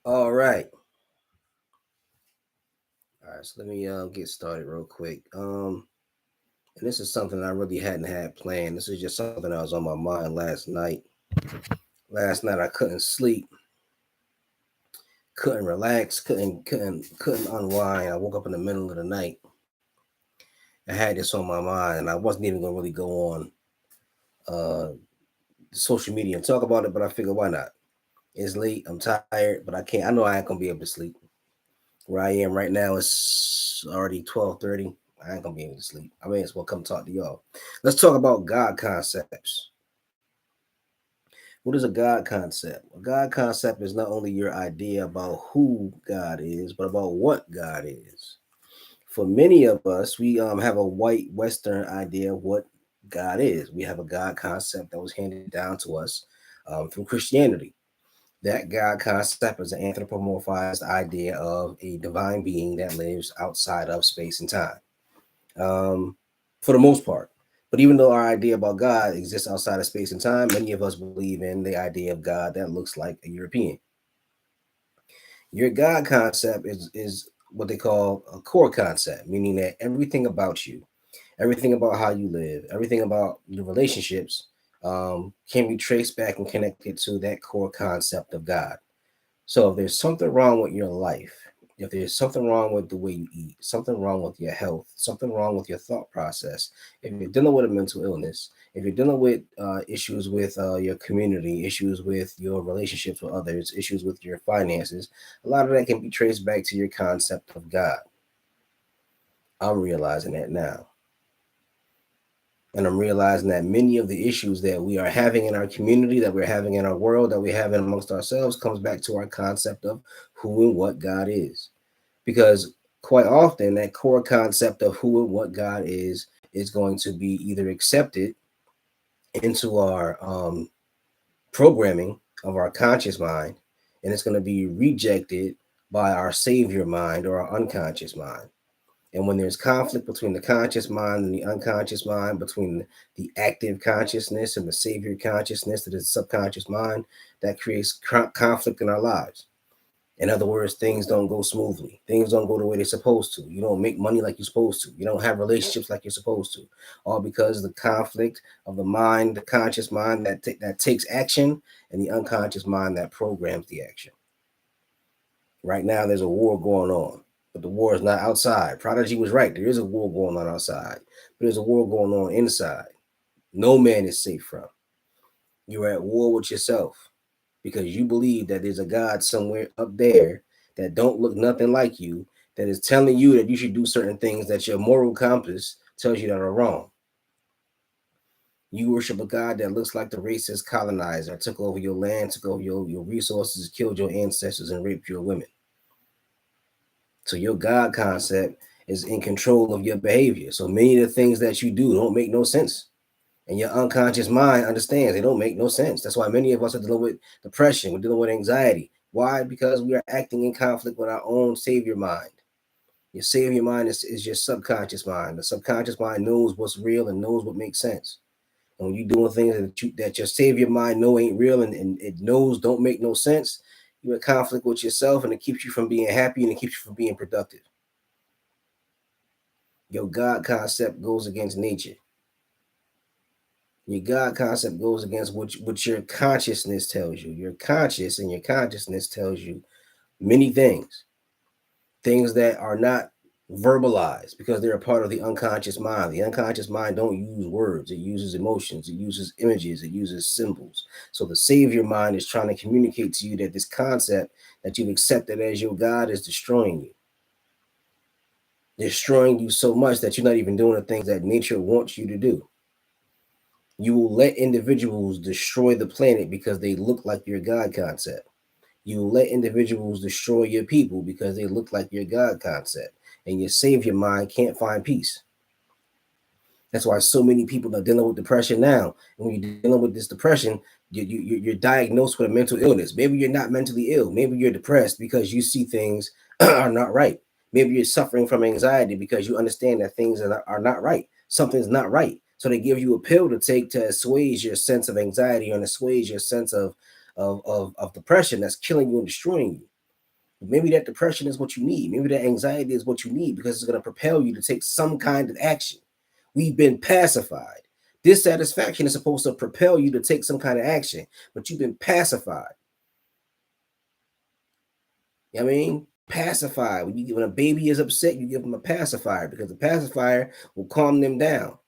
All right. All right. So let me get started real quick. And this is something I really hadn't had planned. This is just something that was on my mind last night. Last night I couldn't sleep, couldn't relax, couldn't unwind. I woke up in the middle of the night. I had this on my mind, and I wasn't even gonna really go on uh social media and talk about it, but I figured why not? It's late. I'm tired, but I can't. I know I ain't gonna be able to sleep. Where I am right now, it's already 12:30. I ain't gonna be able to sleep. I may as well come talk to y'all. Let's talk about God concepts. What is a God concept? A God concept is not only your idea about who God is, but about what God is. For many of us, we have a white Western idea of what God is. We have a God concept that was handed down to us through Christianity. That God concept is an anthropomorphized idea of a divine being that lives outside of space and time, um, for the most part. But even though our idea about God exists outside of space and time, many of us believe in the idea of God that looks like a European. Your God concept is what they call a core concept, meaning that everything about you, everything about how you live, everything about your relationships can be traced back and connected to that core concept of God. So if there's something wrong with your life, if there's something wrong with the way you eat, something wrong with your health, something wrong with your thought process, if you're dealing with a mental illness, if you're dealing with issues with your community, issues with your relationships with others, issues with your finances, a lot of that can be traced back to your concept of God. I'm realizing that now. And I'm realizing that many of the issues that we are having in our community, that we're having in our world, that we're having amongst ourselves comes back to our concept of who and what God is. Because quite often, that core concept of who and what God is going to be either accepted into our programming of our conscious mind, and it's going to be rejected by our savior mind or our unconscious mind. And when there's conflict between the conscious mind and the unconscious mind, between the active consciousness and the savior consciousness that is the subconscious mind, that creates conflict in our lives. In other words, things don't go smoothly. Things don't go the way they're supposed to. You don't make money like you're supposed to. You don't have relationships like you're supposed to. All because of the conflict of the mind, the conscious mind that takes action, and the unconscious mind that programs the action. Right now, there's a war going on, but the war is not outside. Prodigy was right. There is a war going on outside, but there's a war going on inside. No man is safe from. You're at war with yourself because you believe that there's a God somewhere up there that don't look nothing like you, that is telling you that you should do certain things that your moral compass tells you that are wrong. You worship a God that looks like the racist colonizer, took over your land, took over your resources, killed your ancestors, and raped your women. So your God concept is in control of your behavior. So many of the things that you do don't make no sense. And your unconscious mind understands they don't make no sense. That's why many of us are dealing with depression, we're dealing with anxiety. Why? Because we are acting in conflict with our own savior mind. Your savior mind is your subconscious mind. The subconscious mind knows what's real and knows what makes sense. And when you're doing things that your savior mind know ain't real and it knows don't make no sense, you're in conflict with yourself and it keeps you from being happy and it keeps you from being productive. Your God concept goes against nature. Your God concept goes against what your consciousness tells you. Your conscious and your consciousness tells you many things that are not verbalized because they're a part of the unconscious mind. The unconscious mind don't use words. It uses emotions. It uses images. It uses symbols. So the savior mind is trying to communicate to you that this concept that you've accepted as your God is destroying you. Destroying you so much that you're not even doing the things that nature wants you to do. You will let individuals destroy the planet because they look like your God concept. You will let individuals destroy your people because they look like your God concept. And your savior mind can't find peace. That's why so many people are dealing with depression now. And when you're dealing with this depression, you're diagnosed with a mental illness. Maybe you're not mentally ill. Maybe you're depressed because you see things are not right. Maybe you're suffering from anxiety because you understand that things are not right. Something's not right. So they give you a pill to take to assuage your sense of anxiety and assuage your sense of depression that's killing you and destroying you. Maybe that depression is what you need. Maybe that anxiety is what you need because it's going to propel you to take some kind of action. We've been pacified. Dissatisfaction is supposed to propel you to take some kind of action, but you've been pacified. You know what I mean? Pacified. When a baby is upset, you give them a pacifier because the pacifier will calm them down.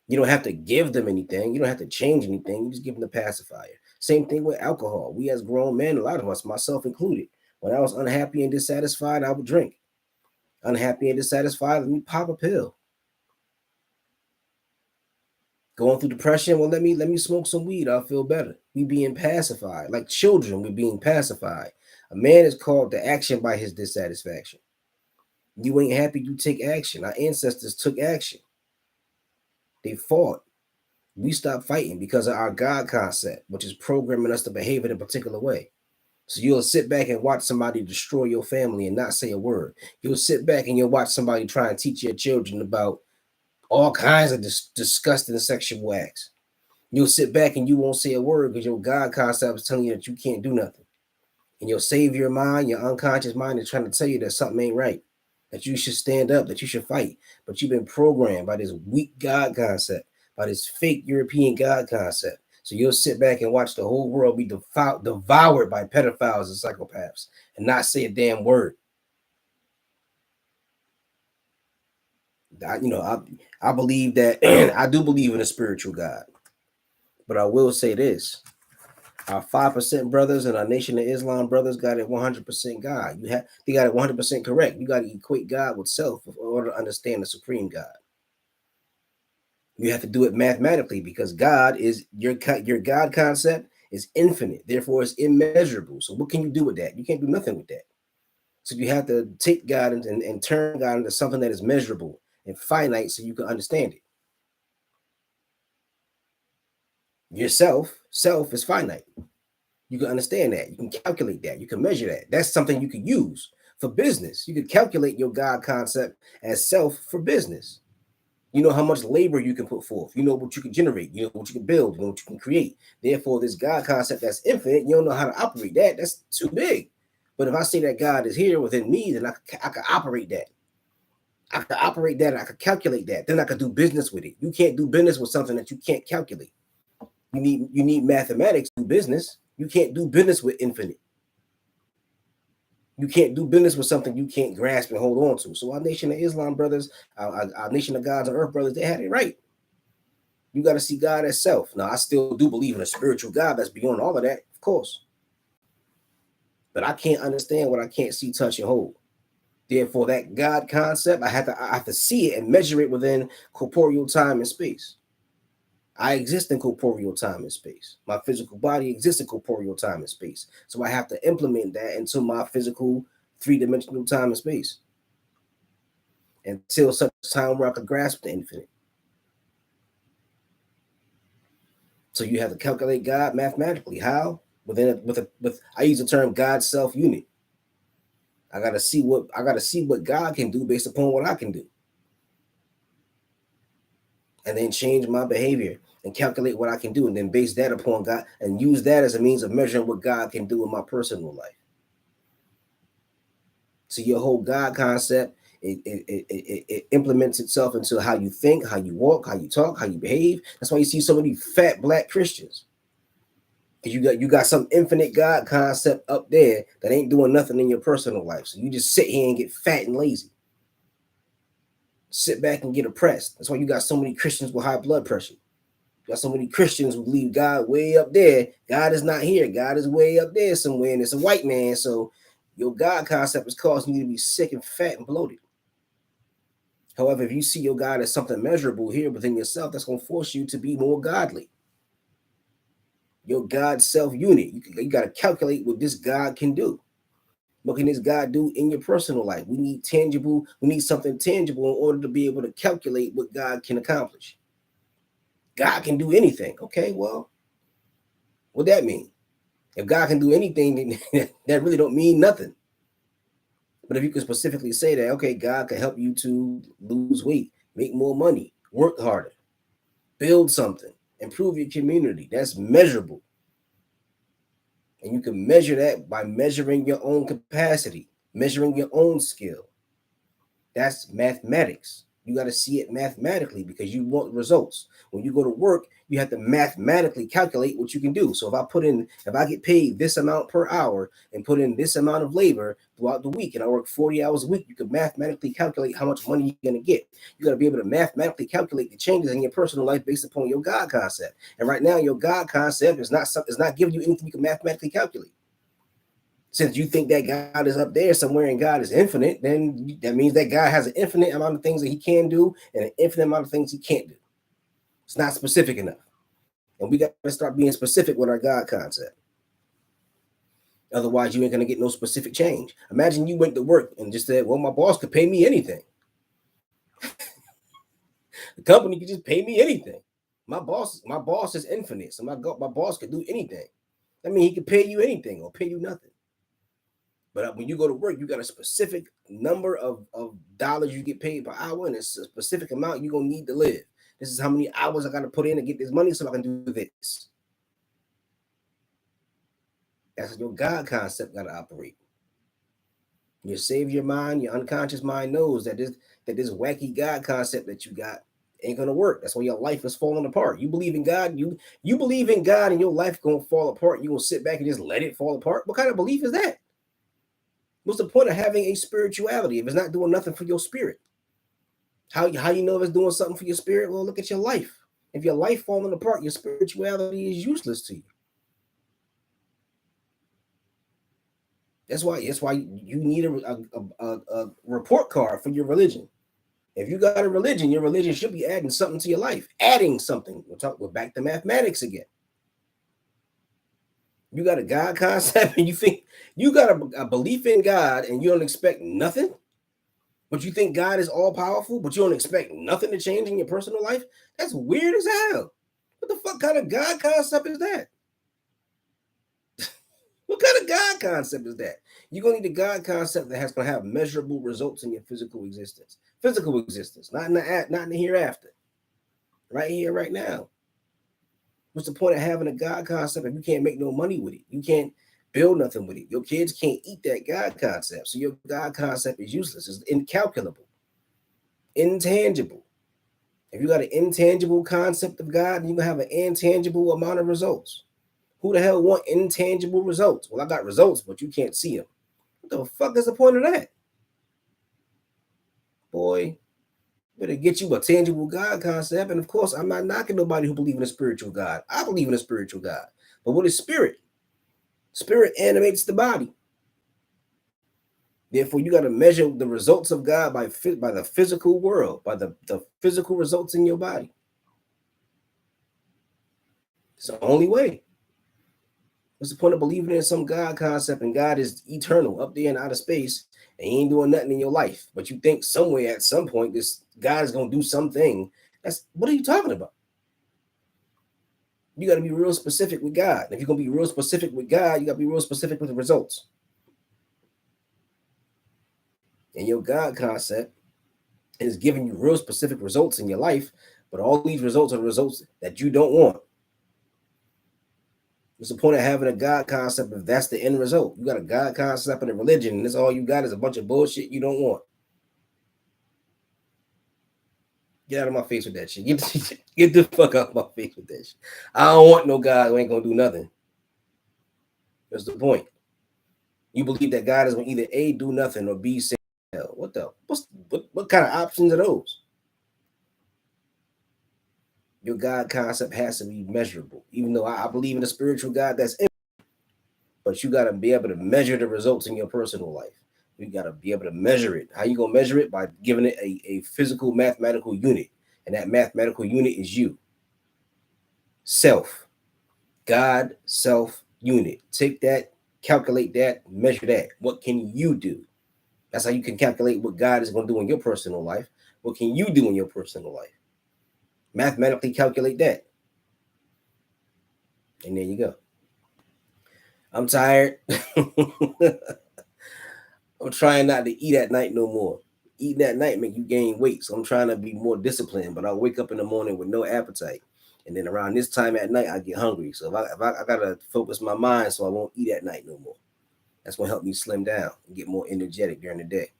You don't have to give them anything. You don't have to change anything. You just give them the pacifier. Same thing with alcohol. We as grown men, a lot of us, myself included, when I was unhappy and dissatisfied, I would drink. Unhappy and dissatisfied, let me pop a pill. Going through depression, well, let me smoke some weed. I'll feel better. We being pacified. Like children, we're being pacified. A man is called to action by his dissatisfaction. You ain't happy, you take action. Our ancestors took action. They fought. We stopped fighting because of our God concept, which is programming us to behave in a particular way. So you'll sit back and watch somebody destroy your family and not say a word. You'll sit back and you'll watch somebody try and teach your children about all kinds of disgusting sexual acts. You'll sit back and you won't say a word because your God concept is telling you that you can't do nothing. And your savior mind, your unconscious mind is trying to tell you that something ain't right, that you should stand up, that you should fight. But you've been programmed by this weak God concept, by this fake European God concept. So you'll sit back and watch the whole world be devoured by pedophiles and psychopaths and not say a damn word. I believe that I do believe in a spiritual God. But I will say this. Our 5% brothers and our Nation of Islam brothers got it 100% God. They got it 100% correct. You got to equate God with self in order to understand the supreme God. You have to do it mathematically because God is your God concept is infinite, therefore it's immeasurable. So what can you do with that? You can't do nothing with that. So you have to take God and turn God into something that is measurable and finite so you can understand it. Yourself, self is finite. You can understand that. You can calculate that. You can measure that. That's something you could use for business. You could calculate your God concept as self for business. You know how much labor you can put forth. You know what you can generate. You know what you can build. You know what you can create. Therefore, this God concept that's infinite, you don't know how to operate that. That's too big. But if I say that God is here within me, then I can operate that. I can operate that. I can calculate that. Then I can do business with it. You can't do business with something that you can't calculate. You need mathematics to do business. You can't do business with infinite. You can't do business with something you can't grasp and hold on to. So our Nation of Islam brothers, our Nation of Gods and Earth brothers, they had it right. You got to see God as self. Now, I still do believe in a spiritual God that's beyond all of that, of course. But I can't understand what I can't see, touch, and hold. Therefore, that God concept, I have to see it and measure it within corporeal time and space. I exist in corporeal time and space. My physical body exists in corporeal time and space. So I have to implement that into my physical three-dimensional time and space until such time where I can grasp the infinite. So you have to calculate God mathematically. How? With I use the term God self unit. I gotta see what God can do based upon what I can do. And then change my behavior and calculate what I can do, and then base that upon God and use that as a means of measuring what God can do in my personal life. So your whole God concept, it implements itself into how you think, how you walk, how you talk, how you behave. That's why you see so many fat black Christians. Because you got some infinite God concept up there that ain't doing nothing in your personal life. So you just sit here and get fat and lazy. Sit back and get oppressed. That's why you got so many Christians with high blood pressure. You got so many Christians who leave God way up there. God is not here. God is way up there somewhere, and it's a white man. So your God concept is causing you to be sick and fat and bloated. However, if you see your God as something measurable here within yourself, that's going to force you to be more godly. Your God self unit. You got to calculate what this God can do. What can this God do in your personal life? We need something tangible in order to be able to calculate what God can accomplish. God can do anything. Okay, well, what that mean? If God can do anything, then that really don't mean nothing. But if you can specifically say that, okay, God can help you to lose weight, make more money, work harder, build something, improve your community. That's measurable. And you can measure that by measuring your own capacity, measuring your own skill. That's mathematics. You got to see it mathematically because you want results. When you go to work, you have to mathematically calculate what you can do. So if I get paid this amount per hour and put in this amount of labor throughout the week and I work 40 hours a week, you can mathematically calculate how much money you're going to get. You got to be able to mathematically calculate the changes in your personal life based upon your God concept. And right now, your God concept is not giving you anything you can mathematically calculate. Since you think that God is up there somewhere and God is infinite, then that means that God has an infinite amount of things that he can do and an infinite amount of things he can't do. It's not specific enough. And we got to start being specific with our God concept. Otherwise, you ain't going to get no specific change. Imagine you went to work and just said, well, my boss could pay me anything. The company could just pay me anything. My boss is infinite. So my boss could do anything. I mean, he could pay you anything or pay you nothing. But when you go to work, you got a specific number of dollars you get paid per hour, and it's a specific amount you're going to need to live. This is how many hours I got to put in to get this money so I can do this. That's how your God concept got to operate. Your savior mind, your unconscious mind knows that this wacky God concept that you got ain't going to work. That's why your life is falling apart. You believe in God, you believe in God, and your life going to fall apart. You going to sit back and just let it fall apart? What kind of belief is that? What's the point of having a spirituality if it's not doing nothing for your spirit? How you know if it's doing something for your spirit? Well, look at your life. If your life falling apart, your spirituality is useless to you. That's why you need a report card for your religion. If you got a religion, your religion should be adding something to your life. Adding something. We're back to mathematics again. You got a God concept and you think you got a belief in God and you don't expect nothing? But you think God is all powerful, but you don't expect nothing to change in your personal life? That's weird as hell. What the fuck kind of God concept is that? What kind of God concept is that? You're gonna need a God concept that has gonna have measurable results in your physical existence. Physical existence, not in the hereafter. Right here, right now. What's the point of having a God concept if you can't make no money with it? You can't build nothing with it. Your kids can't eat that God concept. So your God concept is useless. It's incalculable, intangible. If you got an intangible concept of God, you're gonna have an intangible amount of results. Who the hell want intangible results? Well, I got results, but you can't see them. What the fuck is the point of that? Boy, better get you a tangible God concept. And of course, I'm not knocking nobody who believes in a spiritual God. I believe in a spiritual God. But what is spirit? Spirit animates the body. Therefore, you got to measure the results of God by the physical world, by the physical results in your body. It's the only way. What's the point of believing in some God concept and God is eternal up there in outer space and he ain't doing nothing in your life? But you think somewhere at some point this God is going to do something. What are you talking about? You got to be real specific with God. If you're going to be real specific with God, you got to be real specific with the results. And your God concept is giving you real specific results in your life, but all these results are results that you don't want. What's the point of having a God concept if that's the end result? You got a God concept and a religion, and this all you got is a bunch of bullshit you don't want. Get out of my face with that shit. Get the fuck out of my face with that shit. I don't want no God who ain't gonna do nothing. That's the point. You believe that God is gonna either A, do nothing, or B, say hell. What kind of options are those? Your God concept has to be measurable. Even though I believe in a spiritual God that's infinite, but you got to be able to measure the results in your personal life. You got to be able to measure it. How you gonna measure it? By giving it a physical mathematical unit, and that mathematical unit is you. Self. God, self, unit. Take that, calculate that, measure that. What can you do? That's how you can calculate what God is going to do in your personal life. What can you do in your personal life? Mathematically calculate that. And there you go. I'm tired. I'm trying not to eat at night no more. Eating at night make you gain weight. So I'm trying to be more disciplined, but I'll wake up in the morning with no appetite. And then around this time at night, I get hungry. So if I gotta focus my mind so I won't eat at night no more. That's gonna help me slim down and get more energetic during the day.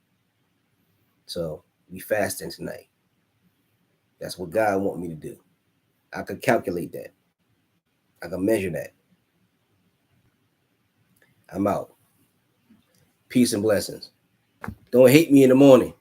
So we fasting tonight. That's what God want me to do. I could calculate that. I can measure that. I'm out. Peace and blessings. Don't hate me in the morning.